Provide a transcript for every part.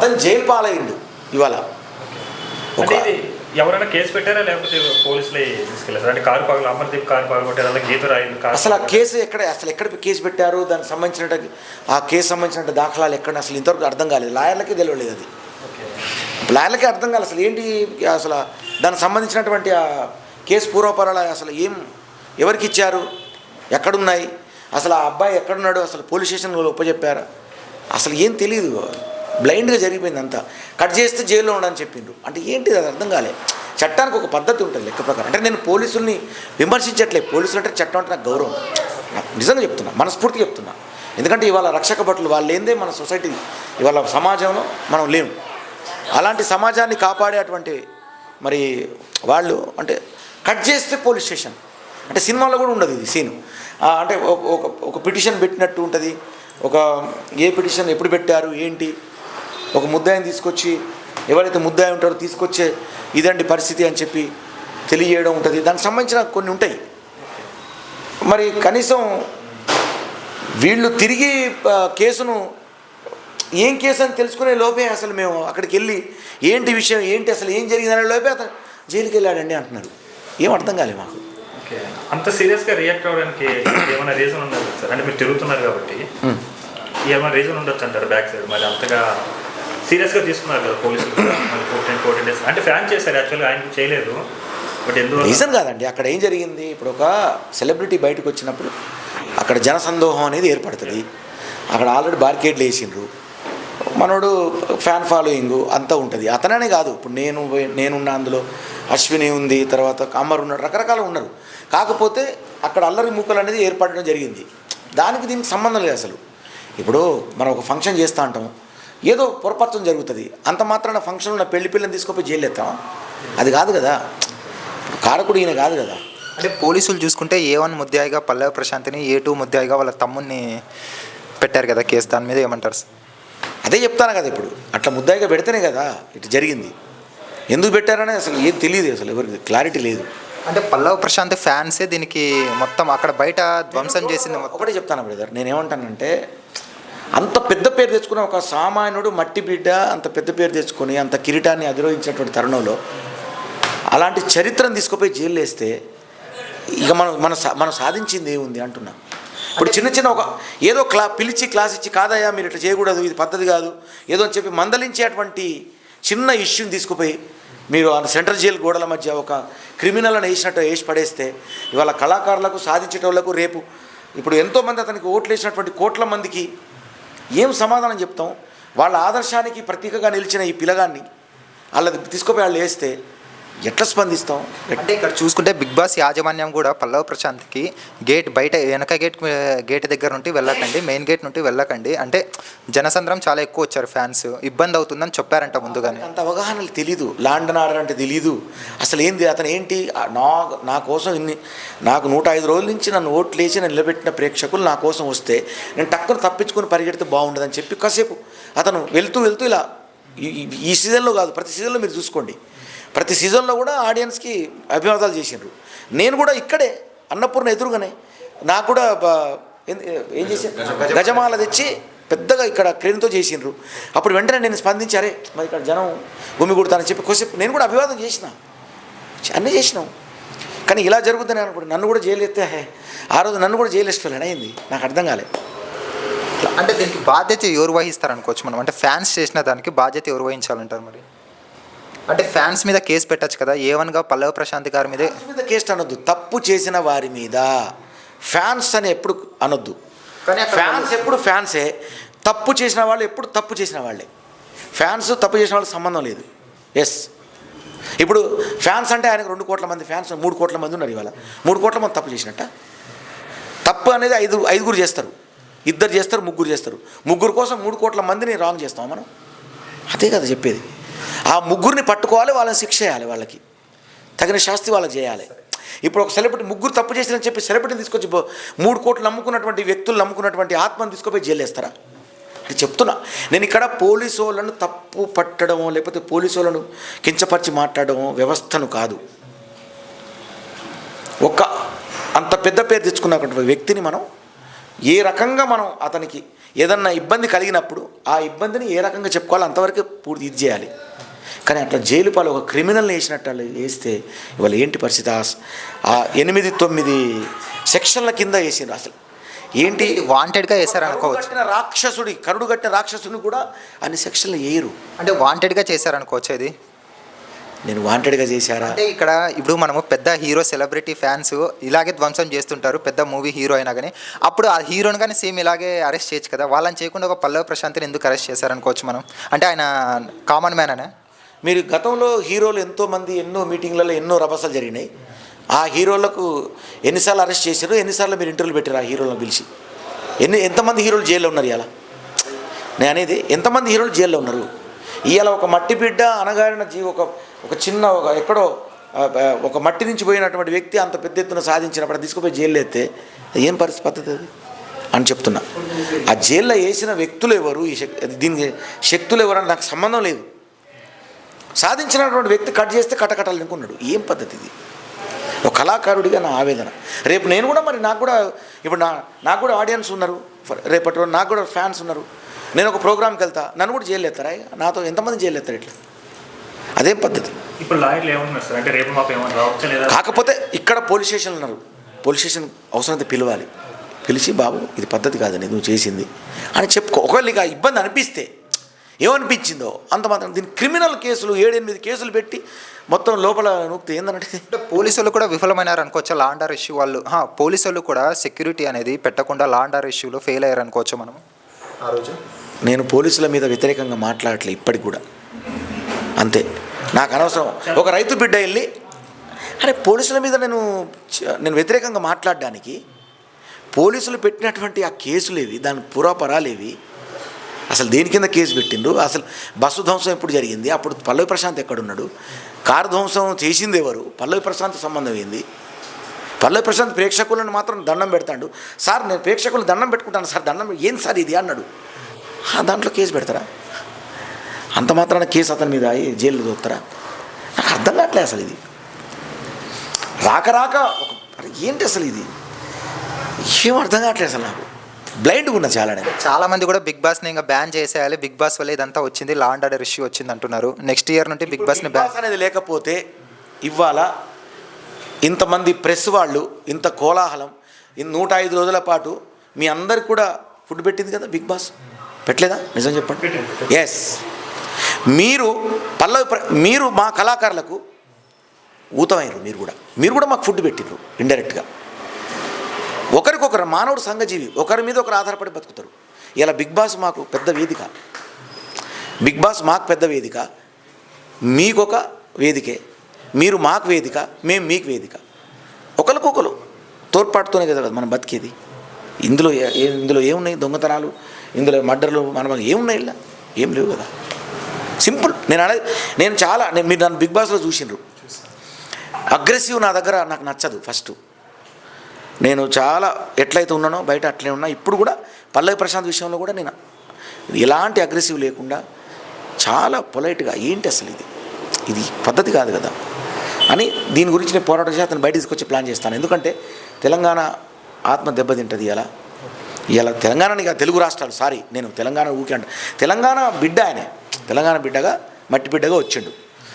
అతను జైలు పాలయ్యిండు ఇవాళ. అంటే ఇది ఎవరైనా కేసు పెట్టారా లేకపోతే పోలీసులే తీసుకెళ్ళారు? అంటే కారు పగలు అమర్దీప్ కారు పగలగొట్టారు, అలా గీత రాయింది అసలు ఆ కేసు ఎక్కడ కేసు పెట్టారు, దానికి సంబంధించిన ఆ కేసు సంబంధించిన దాఖలాలు ఎక్కడ అసలు ఇంతవరకు అర్థం కాలేదు. లాయర్లకే తెలియలేదు. అది లాయర్లకే అర్థం కాలేదు అసలు ఏంటి, అసలు దానికి సంబంధించినటువంటి ఆ కేసు పూర్వపరాలు అసలు ఎవరికి ఇచ్చారు, ఎక్కడున్నాయి, అసలు ఆ అబ్బాయి ఎక్కడున్నాడు, అసలు పోలీస్ స్టేషన్లో ఒప్పచెప్పారా, అసలు ఏం తెలియదు. బ్లైండ్గా జరిగిపోయింది అంతా. కట్ చేస్తే జైల్లో ఉండని చెప్పిండు. అంటే ఏంటి అది అర్థం కాలే. చట్టానికి ఒక పద్ధతి ఉంటుంది లెక్క ప్రకారం. అంటే నేను పోలీసుల్ని విమర్శించట్లేదు. పోలీసులు అంటే చట్టం అంటే నాకు గౌరవం. నాకు నిజంగా చెప్తున్నా, మనస్ఫూర్తిగా చెప్తున్నా. ఎందుకంటే ఇవాళ రక్షక భటులు వాళ్ళు లేనిదే మన సొసైటీ, ఇవాళ సమాజంలో మనం లేము. అలాంటి సమాజాన్ని కాపాడేటువంటి మరి వాళ్ళు అంటే కట్ చేస్తే పోలీస్ స్టేషన్ అంటే సినిమాలో కూడా ఉండదు ఇది సీను. అంటే ఒక పిటిషన్ పెట్టినట్టు ఉంటుంది. ఏ పిటిషన్ ఎప్పుడు పెట్టారు ఏంటి, ఒక ముద్దాయిని తీసుకొచ్చి ఎవరైతే ముద్దాయి ఉంటారో తీసుకొచ్చే ఇదండి పరిస్థితి అని చెప్పి తెలియజేయడం ఉంటుంది. దానికి సంబంధించిన కొన్ని ఉంటాయి. మరి కనీసం వీళ్ళు తిరిగి కేసును ఏం కేసు అని తెలుసుకునే లోపే అసలు మేము అక్కడికి వెళ్ళి ఏంటి విషయం ఏంటి అసలు ఏం జరిగిందనే లోపే అతను జైలుకి వెళ్ళాడండి అంటున్నారు. ఏం అర్థం కాలేదు మాకు. అంత సీరియస్గా రియాక్ట్ అవ్వడానికి ఏమైనా రీజన్ ఉండదు సార్? అంటే మీరు తిరుగుతున్నారు కాబట్టి ఏమైనా రీజన్ ఉండొచ్చు అంటారు బ్యాక్ సైడ్? మరి అంతగా సీరియస్గా తీసుకున్నారు కదా పోలీసులు కూడా. మరి 14 days అంటే ఫ్యాన్ చేశారు, యాక్చువల్గా ఆయన చేయలేదు. బట్ ఎందుకు రీజన్ కాదండి. అక్కడ ఏం జరిగింది, ఇప్పుడు ఒక సెలబ్రిటీ బయటకు వచ్చినప్పుడు అక్కడ జనసందోహం అనేది ఏర్పడుతుంది. అక్కడ ఆల్రెడీ బార్కేడ్లు వేసిండ్రు, మనోడు ఫ్యాన్ ఫాలోయింగ్ అంతా ఉంటుంది. అతననే కాదు, ఇప్పుడు నేనున్న అందులో అశ్విని ఉంది, తర్వాత అమర్ ఉన్నాడు, రకరకాలు ఉన్నారు. కాకపోతే అక్కడ అల్లరి మూకలు అనేది ఏర్పడడం జరిగింది. దానికి దీనికి సంబంధం లేదు అసలు. ఇప్పుడు మనం ఒక ఫంక్షన్ చేస్తూ ఉంటాం, ఏదో పొరపాటు జరుగుతుంది, అంత మాత్రాన ఫంక్షన్ ఉన్న పిల్లని తీసుకుపోయి జైలు ఎత్తాం, అది కాదు కదా. కారకుడు ఈయన కాదు కదా. అంటే పోలీసులు చూసుకుంటే A1 ముద్దాయిగా పల్లవి ప్రశాంత్ని, A2 ముద్దాయిగా వాళ్ళ తమ్ముడిని పెట్టారు కదా కేసు. దాని మీద ఏమంటారు? అదే చెప్తాను కదా, ఇప్పుడు అట్లా ముద్దాయిగా పెడితేనే కదా ఇటు జరిగింది. ఎందుకు పెట్టారనే అసలు ఏం తెలియదు, అసలు ఎవరికి క్లారిటీ లేదు. అంటే పల్లవి ప్రశాంత్ ఫ్యాన్సే దీనికి మొత్తం అక్కడ బయట ధ్వంసం చేసింది. ఒకటే చెప్తాను బ్రదర్, నేనేమంటానంటే అంత పెద్ద పేరు తెచ్చుకున్న ఒక సామాన్యుడు మట్టి బిడ్డ అంత పెద్ద పేరు తెచ్చుకొని అంత కిరీటాన్ని అధిరోహించినటువంటి తరుణంలో అలాంటి చరిత్రను తీసుకుపోయి జైలు వేస్తే ఇక మనం సాధించింది ఏముంది అంటున్నా. ఇప్పుడు చిన్న ఒక ఏదో పిలిచి క్లాస్ ఇచ్చి కాదయ్యా మీరు ఇట్లా చేయకూడదు, ఇది పద్ధతి కాదు ఏదో అని చెప్పి మందలించేటువంటి చిన్న ఇష్యూని తీసుకుపోయి మీరు ఆ సెంట్రల్ జైలు గోడల మధ్య ఒక క్రిమినల్ని వేసి పడేస్తే ఇవాళ కళాకారులకు సాధించేటోళ్లకు రేపు ఇప్పుడు ఎంతోమంది అతనికి ఓట్లు వేసినటువంటి కోట్ల మందికి ఏం సమాధానం చెప్తాం? వాళ్ళ ఆదర్శానికి ప్రతీకగా నిలిచిన ఈ పిల్లగాన్ని వాళ్ళది తీసుకుపోయి వాళ్ళు వేస్తే ఎట్లా స్పందిస్తాం? అంటే ఇక్కడ చూసుకుంటే బిగ్ బాస్ యాజమాన్యం కూడా పల్లవి ప్రశాంత్కి బయట వెనక గేట్ దగ్గర నుండి వెళ్ళకండి, మెయిన్ గేట్ నుండి వెళ్ళకండి, అంటే జనసంద్రం చాలా ఎక్కువ వచ్చారు, ఫ్యాన్స్ ఇబ్బంది అవుతుందని చెప్పారంట ముందుగానే. అంత అవగాహనలు తెలీదు, లాండన్ ఆర్డర్ అంటే తెలీదు అసలు ఏంది. అతను ఏంటి నా కోసం నాకు 105 రోజుల నుంచి నన్ను ఓట్లు వేసి నన్ను నిలబెట్టిన ప్రేక్షకులు నా కోసం వస్తే నేను టక్కును తప్పించుకొని పరిగెడితే బాగుండదని చెప్పి కాసేపు అతను వెళ్తూ ఇలా ఈ సీజన్లో కాదు ప్రతి సీజన్లో మీరు చూసుకోండి, ప్రతి సీజన్లో కూడా ఆడియన్స్కి అభివాదాలు చేసిండ్రు. నేను కూడా ఇక్కడే అన్నపూర్ణ ఎదురుగానే నాకు కూడా ఏం చేశాను, గజమాల తెచ్చి పెద్దగా ఇక్కడ క్రేన్తో చేసిండ్రు. అప్పుడు వెంటనే నేను స్పందించారే మరి ఇక్కడ జనం గుమ్మి కొడతానని చెప్పి కొద్దిసేపు నేను కూడా అభివాదం చేసిన, అన్నీ చేసినాం. కానీ ఇలా జరుగుతుంది అనుకోండి, నన్ను కూడా జైలు ఎత్తే ఆ రోజు నన్ను కూడా జైలు వేసుకోవాలని అయింది. నాకు అర్థం కాలే. అంటే దీనికి బాధ్యత ఎవరు వహిస్తారు అనుకోవచ్చు మనం? అంటే ఫ్యాన్స్ చేసిన దానికి బాధ్యత ఎవరు వహించాలంటారు? మరి అంటే ఫ్యాన్స్ మీద కేసు పెట్టచ్చు కదా, A1గా పల్లవి ప్రశాంత్ గారి మీద కేసు అనొద్దు. తప్పు చేసిన వారి మీద ఫ్యాన్స్ అని ఎప్పుడు అనొద్దు. కానీ ఫ్యాన్స్ ఎప్పుడు ఫ్యాన్సే, తప్పు చేసిన వాళ్ళు ఎప్పుడు తప్పు చేసిన వాళ్ళే. ఫ్యాన్స్ తప్పు చేసిన వాళ్ళకి సంబంధం లేదు. ఎస్, ఇప్పుడు ఫ్యాన్స్ అంటే ఆయనకు 2 కోట్ల మంది ఫ్యాన్స్, 3 కోట్ల మంది ఉన్నారు. ఇవాళ 3 కోట్ల మంది తప్పు చేసినట్ట. తప్పు అనేది ఐదుగురు చేస్తారు, 2 చేస్తారు, 3 చేస్తారు. 3 కోసం 3 కోట్ల మందిని రాంగ్ చేస్తాం మనం. అదే కదా చెప్పేది. ఆ 3 పట్టుకోవాలి, వాళ్ళని శిక్ష చేయాలి, వాళ్ళకి తగిన శాస్తి వాళ్ళకి చేయాలి. ఇప్పుడు ఒక సెలబ్రిటీ 3 తప్పు చేసినని చెప్పి సెలబ్రిటీని తీసుకొచ్చి 3 కోట్లు నమ్ముకున్నటువంటి వ్యక్తులు నమ్ముకున్నటువంటి ఆత్మను తీసుకుపోయి జైలు వేస్తారా? అని చెప్తున్నా. నేను ఇక్కడ పోలీసు వాళ్ళను తప్పు పట్టడమో లేకపోతే పోలీసు వాళ్ళను కించపరిచి మాట్లాడడమో వ్యవస్థను కాదు. అంత పెద్ద పేరు తెచ్చుకున్నటువంటి వ్యక్తిని మనం ఏ రకంగా మనం అతనికి ఏదన్నా ఇబ్బంది కలిగినప్పుడు ఆ ఇబ్బందిని ఏ రకంగా చెప్పుకోవాలో అంతవరకు పూర్తి ఇది చేయాలి. కానీ అట్లా జైలు పాలు ఒక క్రిమినల్ని వేసినట్టు అలా వేస్తే ఇవాళ ఏంటి పరిస్థితి? ఆ 8-9 సెక్షన్ల కింద వేసిండ్రు. అసలు ఏంటి వాంటెడ్గా వేశారు అనుకోవచ్చు. కరుడు కట్టిన రాక్షసుని కూడా అన్ని సెక్షన్లు వేయరు. అంటే వాంటెడ్గా చేశారనుకోవచ్చు ఇది. నేను వాంటెడ్గా చేశారా అంటే ఇక్కడ ఇప్పుడు మనము పెద్ద హీరో సెలబ్రిటీ ఫ్యాన్స్ ఇలాగే ధ్వంసం చేస్తుంటారు, పెద్ద మూవీ హీరో అయినా కానీ. అప్పుడు ఆ హీరోని కానీ సేమ్ ఇలాగే అరెస్ట్ చేయొచ్చు కదా, వాళ్ళని చేయకుండా ఒక పల్లవి ప్రశాంత్ని ఎందుకు అరెస్ట్ చేశారనుకోవచ్చు మనం. అంటే ఆయన కామన్ మ్యాన్ అనే. మీరు గతంలో హీరోలు ఎంతోమంది ఎన్నో మీటింగ్లలో ఎన్నో రభసాలు జరిగినాయి. ఆ హీరోలకు ఎన్నిసార్లు అరెస్ట్ చేశారు, ఎన్నిసార్లు మీరు ఇంటర్వ్యూలు పెట్టారు ఆ హీరోలను పిలిచి? ఎంతమంది హీరోలు జైల్లో ఉన్నారు ఇవాళ? నేను అనేది ఎంతమంది హీరోలు జైల్లో ఉన్నారు ఇవాళ? ఒక మట్టి బిడ్డ అనగారిన ఒక చిన్న ఎక్కడో ఒక మట్టి నుంచి పోయినటువంటి వ్యక్తి అంత పెద్ద ఎత్తున సాధించినప్పుడు తీసుకుపోయి జైల్లో ఎత్తే ఏం పద్ధతి అది అని చెప్తున్నా. ఆ జైల్లో వేసిన వ్యక్తులు ఎవరు, దీనికి శక్తులు ఎవరు అని నాకు సంబంధం లేదు. సాధించినటువంటి వ్యక్తి కట్ చేస్తే కటకటాలు అనుకున్నాడు. ఏం పద్ధతి ఇది? ఒక కళాకారుడిగా నా ఆవేదన. రేపు నేను కూడా మరి నాకు కూడా ఆడియన్స్ ఉన్నారు, రేపటి రోజు నాకు కూడా ఫ్యాన్స్ ఉన్నారు. నేను ఒక ప్రోగ్రామ్కి వెళ్తా, నన్ను కూడా జైలు ఎత్తారా? నాతో ఎంతమంది జైలు ఎత్తారు? ఇట్లా అదేం పద్ధతి? ఇప్పుడు లాయర్లు ఏమన్నారు సార్, అంటే రేపు మాకు ఏమన్నా రావచ్చు లేదా? కాకపోతే ఇక్కడ పోలీస్ స్టేషన్లు ఉన్నారు, పోలీస్ స్టేషన్ అవసరమైతే పిలవాలి, పిలిచి బాబు ఇది పద్ధతి కాదని నువ్వు చేసింది అని చెప్పుకో. ఒకవేళ ఇక ఇబ్బంది అనిపిస్తే ఏమనిపించిందో అంత మాత్రం దీని క్రిమినల్ కేసులు 7-8 కేసులు పెట్టి మొత్తం లోపల నూక్తి ఏంటంటే పోలీసులు కూడా విఫలమైనారు అనుకోవచ్చు. లా అండ్ ఆర్డర్ ఇష్యూ వాళ్ళు పోలీసులు కూడా సెక్యూరిటీ అనేది పెట్టకుండా లా అండ్ ఆర్డర్ ఇష్యూలో ఫెయిల్ అయ్యారు అనుకోవచ్చు మనం. ఆ రోజు నేను పోలీసుల మీద వ్యతిరేకంగా మాట్లాడట్లే ఇప్పటికి కూడా, అంతే. నాకు అనవసరం. ఒక రైతు బిడ్డ వెళ్ళి అరే పోలీసుల మీద నేను వ్యతిరేకంగా మాట్లాడడానికి పోలీసులు పెట్టినటువంటి ఆ కేసులేవి, దాని పురాపరాలేవి, అసలు దేని కింద కేసు పెట్టిండ్రు, అసలు బస్సు ధ్వంసం ఎప్పుడు జరిగింది, అప్పుడు పల్లవి ప్రశాంత్ ఎక్కడున్నాడు, కారు ధ్వంసం చేసింది ఎవరు, పల్లవి ప్రశాంత్ సంబంధం ఏంది? పల్లవి ప్రశాంత్ ప్రేక్షకులను మాత్రం దండం పెడతాడు. సార్ నేను ప్రేక్షకులను దండం పెట్టుకుంటాను సార్, దండం ఏంది సార్ ఇది అన్నాడు. దాంట్లో కేసు పెడతారా? అంత మాత్రాన కేసు అతని మీద జైలు దొరుకుతారా? నాకు అర్థం కావట్లే అసలు ఇది. రాక ఏంటి అసలు ఇది? ఏం అర్థం కావట్లేదు అసలు. నాకు బ్లైండ్గా ఉన్నా చాలా మంది కూడా బిగ్ బాస్ని ఇంకా బ్యాన్ చేసేయాలి, బిగ్ బాస్ వల్ల ఇదంతా వచ్చింది, లా అండ్ ఆర్డర్ ఇష్యూ వచ్చింది అంటున్నారు. నెక్స్ట్ ఇయర్ నుండి బిగ్ బాస్ని బ్యాన్ అనేది లేకపోతే ఇవాళ ఇంతమంది ప్రెస్ వాళ్ళు, ఇంత కోలాహలం, 105 రోజుల పాటు మీ అందరికి కూడా ఫుడ్ పెట్టింది కదా బిగ్ బాస్, పెట్టలేదా? నిజం చెప్పండి. ఎస్, మీరు మా కళాకారులకు ఊతమైనరు. మీరు కూడా మాకు ఫుడ్ పెట్టిర్రు ఇండైరెక్ట్గా. ఒకరికొకరు మానవుడు సంఘజీవి, ఒకరి మీద ఒకరు ఆధారపడి బతుకుతారు. ఇలా బిగ్ బాస్ మాకు పెద్ద వేదిక, మీకొక వేదికే, మీరు మాకు వేదిక, మేము మీకు వేదిక. ఒకరికొకరు తోడ్పాటుతోనే కదా మనం బతికేది. ఇందులో ఏమున్నాయి? దొంగతనాలు, ఇందులో మర్డర్లు, మనం ఏమున్నాయి? ఇలా ఏం లేవు కదా. సింపుల్. మీరు నన్ను బిగ్ బాస్లో చూసిండ్రు. అగ్రెసివ్ నా దగ్గర నాకు నచ్చదు. ఫస్ట్ నేను చాలా ఎట్లయితే ఉన్నానో బయట అట్లే ఉన్నా. ఇప్పుడు కూడా పల్లవి ప్రశాంత్ విషయంలో కూడా నేను ఎలాంటి అగ్రెసివ్ లేకుండా చాలా పొలైట్గా, ఏంటి అసలు ఇది పద్ధతి కాదు కదా అని దీని గురించి నేను పోరాటం చేసి అతను బయట తీసుకొచ్చి ప్లాన్ చేస్తాను. ఎందుకంటే తెలంగాణ ఆత్మ దెబ్బతింటుంది. ఇలా తెలంగాణని ఇక తెలుగు రాష్ట్రాలు, నేను తెలంగాణ తెలంగాణ బిడ్డ, తెలంగాణ బిడ్డగా మట్టి బిడ్డగా వచ్చిండు.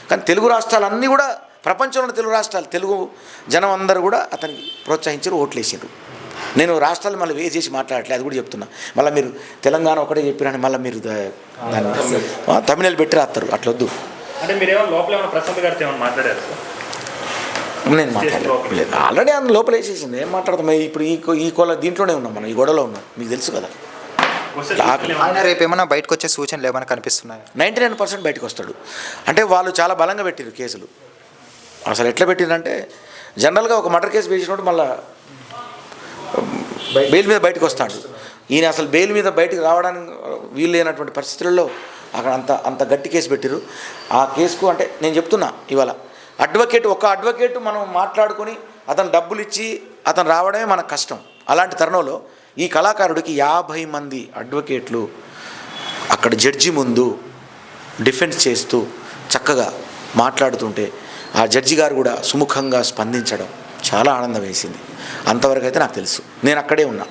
కానీ తెలుగు రాష్ట్రాలన్నీ కూడా, ప్రపంచంలో తెలుగు రాష్ట్రాలు, తెలుగు జనం అందరూ కూడా అతనికి ప్రోత్సహించారు, ఓట్లు వేసారు. నేను రాష్ట్రాలు మళ్ళీ వేసి చేసి మాట్లాడట్లేదు, అది కూడా చెప్తున్నా. మళ్ళీ మీరు తెలంగాణ ఒకటే చెప్పిరని మళ్ళీ మీరు దాన్ని తమిళనాడు పెట్టి రాస్తారు, అట్లొద్దు. అంటే మీరేమో లోపల ఏమైనా ప్రశాంత్ గారితో ఏమైనా మాట్లాడారు? నేను మాట్లాడలేదు. ఆల్రెడీ అందులో లోపల వేసేసింది. ఏం మాట్లాడతాం? ఇప్పుడు ఈ దీంట్లోనే ఉన్నాం మనం, ఈ గొడవలో ఉన్నాం. మీకు తెలుసు కదా. ఆయన రేపు ఏమైనా బయటకు వచ్చే సూచనలు ఏమైనా కనిపిస్తున్నాయి? 99% బయటకు వస్తాడు. అంటే వాళ్ళు చాలా బలంగా పెట్టారు కేసులు. అసలు ఎట్లా పెట్టిందంటే జనరల్గా ఒక మర్డర్ కేసు వేసినప్పుడు మళ్ళీ బెయిల్ మీద బయటకు వస్తాడు. ఈయన అసలు బెయిల్ మీద బయటకు రావడానికి వీలు లేనటువంటి పరిస్థితులలో అక్కడ అంత గట్టి కేసు పెట్టారు. ఆ కేసుకు అంటే నేను చెప్తున్నా, ఇవాళ ఒక అడ్వకేట్ మనం మాట్లాడుకొని అతను డబ్బులు ఇచ్చి అతను రావడమే మనకు కష్టం. అలాంటి తరుణంలో ఈ కళాకారుడికి 50 మంది అడ్వకేట్లు అక్కడ జడ్జి ముందు డిఫెన్స్ చేస్తూ చక్కగా మాట్లాడుతుంటే ఆ జడ్జి గారు కూడా సుముఖంగా స్పందించడం చాలా ఆనందం వేసింది. అంతవరకు అయితే నాకు తెలుసు. నేను అక్కడే ఉన్నా.